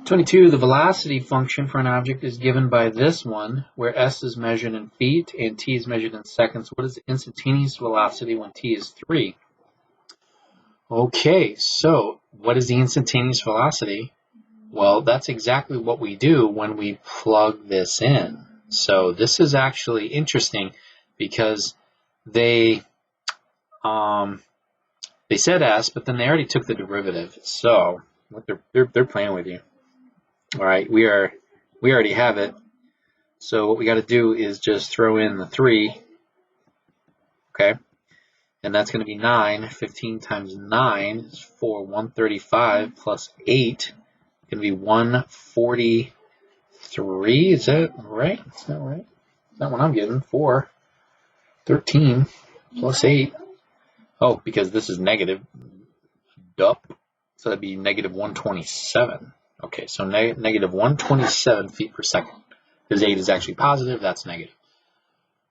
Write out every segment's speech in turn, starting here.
22, the velocity function for an object is given by this one, where s is measured in feet and t is measured in seconds. What is the instantaneous velocity when t is 3? Okay, so what is the instantaneous velocity? Well, that's exactly what we do when we plug this in. So this is actually interesting because they said s, but then they already took the derivative. So what they're playing with you. All right, we already have it. So what we got to do is just throw in the 3, okay? And that's going to be 9. 15 times 9 is 135 plus 8. It's going to be 143. Is that right? Is that right? Is that what I'm getting? 13 plus 8. Oh, because this is negative. Dup. So that'd be negative 127. Okay, so negative 127 feet per second. Because 8 is actually positive, that's negative.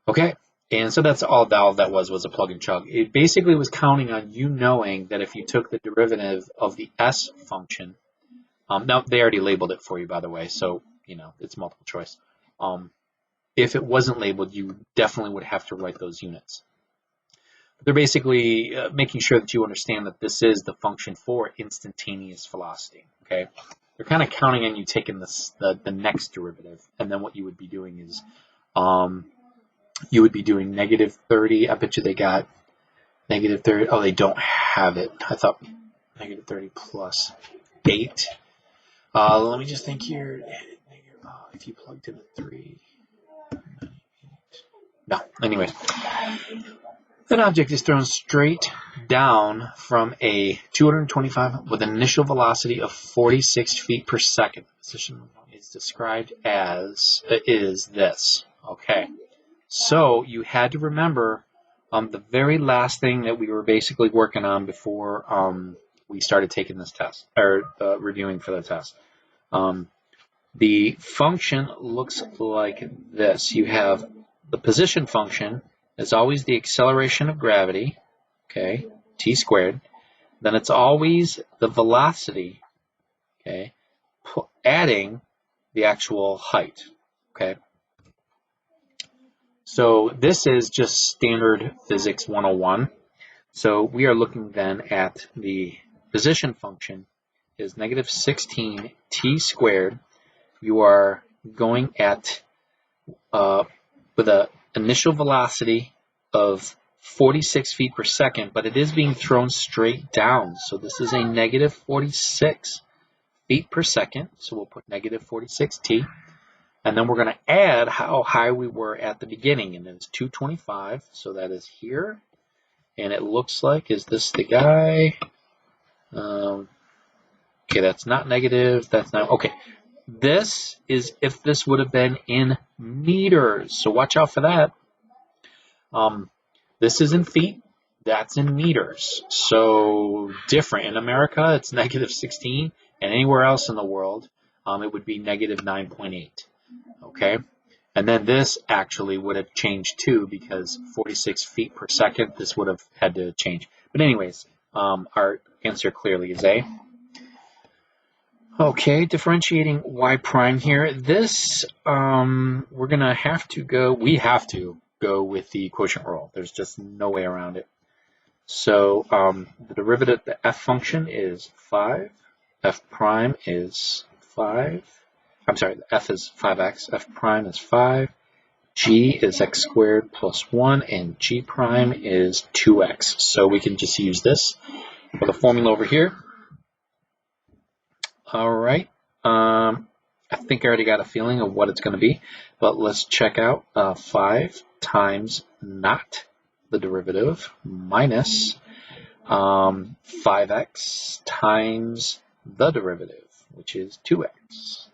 Okay, and so that's all that was a plug and chug. It basically was counting on you knowing that if you took the derivative of the s function, now they already labeled it for you, by the way, so you know it's multiple choice. If it wasn't labeled, you definitely would have to write those units. They're basically making sure that you understand that this is the function for instantaneous velocity. Okay, they're kind of counting on you taking the next derivative, and then what you would be doing is you would be doing negative 30. I bet you they got negative 30. Oh, they don't have it. I thought negative 30 plus 8. Let me just think here. If you plugged in a 3. No, anyways. An object is thrown straight down from a 225 with an initial velocity of 46 feet per second. Position is described as is this. Okay, so you had to remember the very last thing that we were basically working on before we started taking this test or reviewing for the test. The function looks like this. You have the position function. It's always the acceleration of gravity, okay, t squared. Then it's always the velocity, okay, adding the actual height, okay. So this is just standard physics 101. So we are looking then at the position function is negative 16 t squared. You are going at with an initial velocity of 46 feet per second, but it is being thrown straight down. So this is a negative 46 feet per second. So we'll put negative 46t. And then we're going to add how high we were at the beginning. And it's 225. So that is here. And it looks like, is this the guy? Okay, that's not negative. That's not, okay. This is if this would have been in meters. So watch out for that. This is in feet. That's in meters. So different. In America, it's negative 16. And anywhere else in the world, it would be negative 9.8. Okay. And then this actually would have changed too because 46 feet per second, this would have had to change. But anyways, our answer clearly is A. Okay, differentiating y prime here. This, we're going to have to go, we have to go with the quotient rule. There's just no way around it. So the derivative, the f function is 5. F prime is 5. I'm sorry, the f is 5x. F prime is 5. G is x squared plus 1. And g prime is 2x. So we can just use this for the formula over here. All right. I think I already got a feeling of what it's going to be. But let's check out 5 times not the derivative minus 5x times the derivative, which is 2x,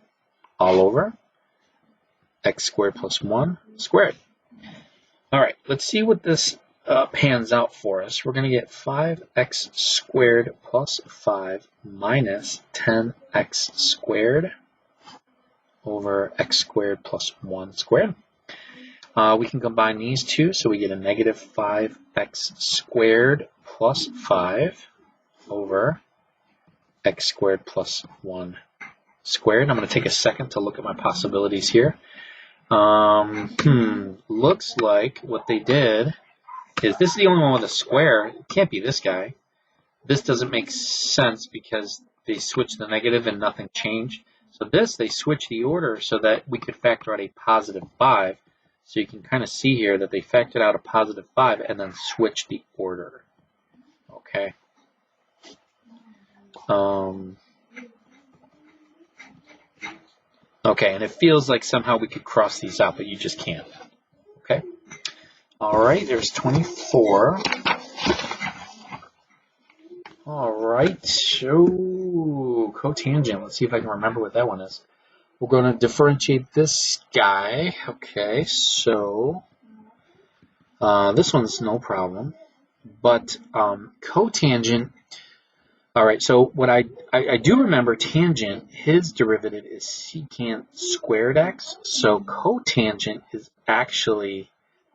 all over x squared plus 1 squared. All right, let's see what this pans out for us. We're going to get 5x squared plus 5 minus 10x squared over x squared plus 1 squared. We can combine these two, so we get a negative 5x squared plus 5 over x squared plus 1 squared. I'm going to take a second to look at my possibilities here. Looks like what they did is this is the only one with a square. It can't be this guy. This doesn't make sense because they switched the negative and nothing changed. So this, they switched the order so that we could factor out a positive 5. So you can kind of see here that they factored out a positive 5 and then switched the order. Okay. Okay, and it feels like somehow we could cross these out, but you just can't. Okay. All right, there's 24. All right, so cotangent. Let's see if I can remember what that one is. We're going to differentiate this guy. Okay, so this one's no problem. But cotangent, all right, so what I do remember tangent, his derivative is secant squared x. So cotangent is actually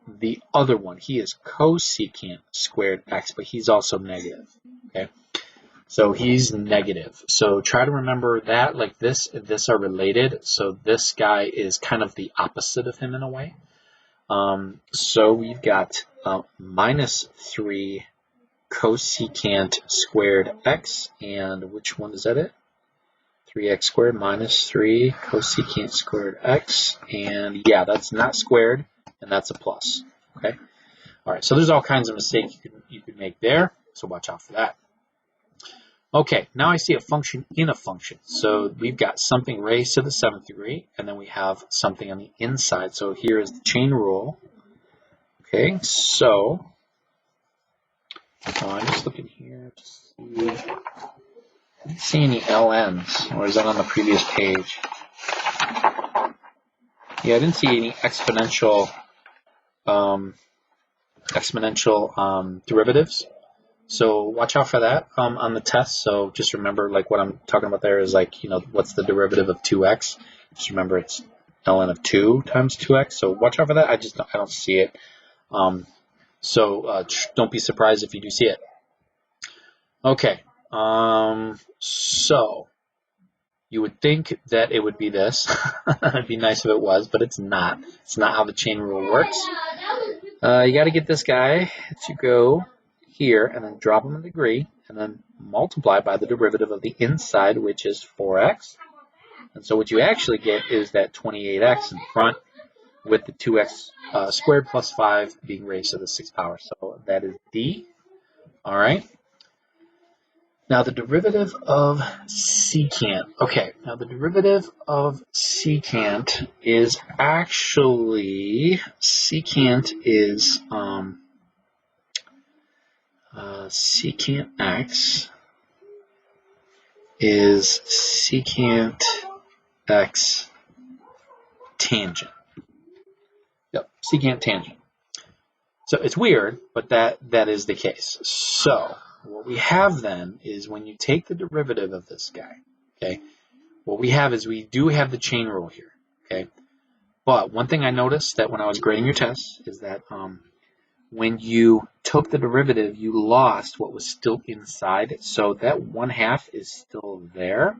the other one. He is cosecant squared x, but he's also negative. Okay. So he's negative. So try to remember that, like this and this are related. So this guy is kind of the opposite of him in a way. So we've got minus 3 cosecant squared x, and which one is that it? 3x squared minus 3 cosecant squared x, and yeah, that's not squared, and that's a plus. Okay. All right. So there's all kinds of mistakes you could make there. So watch out for that. Okay, now I see a function in a function. So we've got something raised to the 7th degree, and then we have something on the inside. So here is the chain rule. Okay, so I'm just looking here to see. I didn't see any LNs, or is that on the previous page? Yeah, I didn't see any exponential derivatives. So watch out for that on the test. So just remember, like what I'm talking about there is like, you know, what's the derivative of 2x? Just remember it's ln of 2 times 2x. So watch out for that. I don't see it. So don't be surprised if you do see it. Okay. So you would think that it would be this. It'd be nice if it was, but it's not. It's not how the chain rule works. You got to get this guy to go here and then drop him a degree and then multiply by the derivative of the inside, which is 4x. And so what you actually get is that 28x in front with the 2x squared plus 5 being raised to the 6th power. So that is D. All right. Now the derivative of secant. Okay, now the derivative of secant is actually, secant is secant x is secant x tangent. Yep, secant tangent. So it's weird, but that is the case. So what we have then is when you take the derivative of this guy, okay, what we have is we do have the chain rule here, okay? But one thing I noticed that when I was grading your tests is that when you took the derivative, you lost what was still inside. So that 1/2 is still there,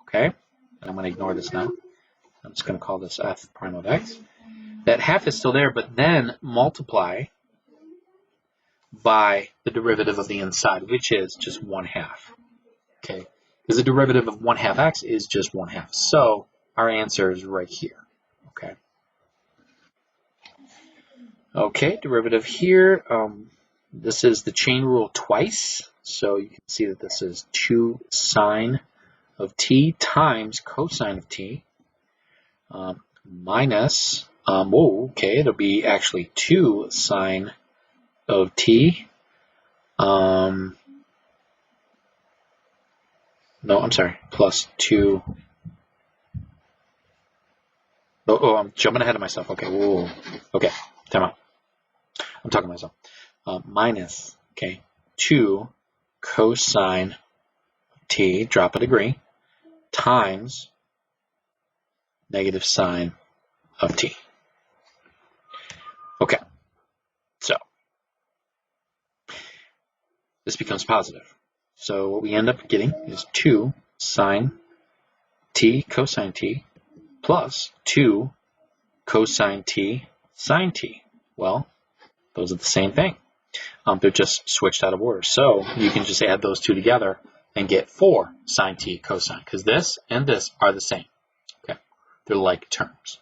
okay? And I'm going to ignore this now. I'm just going to call this f prime of x. That half is still there, but then multiply by the derivative of the inside, which is just 1/2, okay? Because the derivative of 1/2 x is just 1/2. So our answer is right here, okay? Okay, derivative here. This is the chain rule twice. So you can see that this is 2 sine of t times cosine of t minus, okay, it'll be actually 2 sine of t. No, I'm sorry, plus 2. Oh, I'm jumping ahead of myself. Okay, whoa. Okay, time out. I'm talking to myself. Minus, okay, 2 cosine t, drop a degree, times negative sine of t. Okay, so this becomes positive. So what we end up getting is 2 sine t cosine t plus 2 cosine t sine t. Well, those are the same thing. They're just switched out of order. So you can just add those two together and get 4 sine t cosine, because this and this are the same. Okay, they're like terms.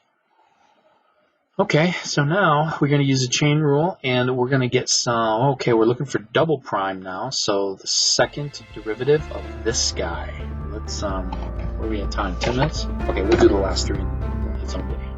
Okay, so now we're going to use the chain rule, and we're going to get some, okay, we're looking for double prime now, so the second derivative of this guy. Let's, what are we at time, 10 minutes? Okay, we'll do the last 3 in some video.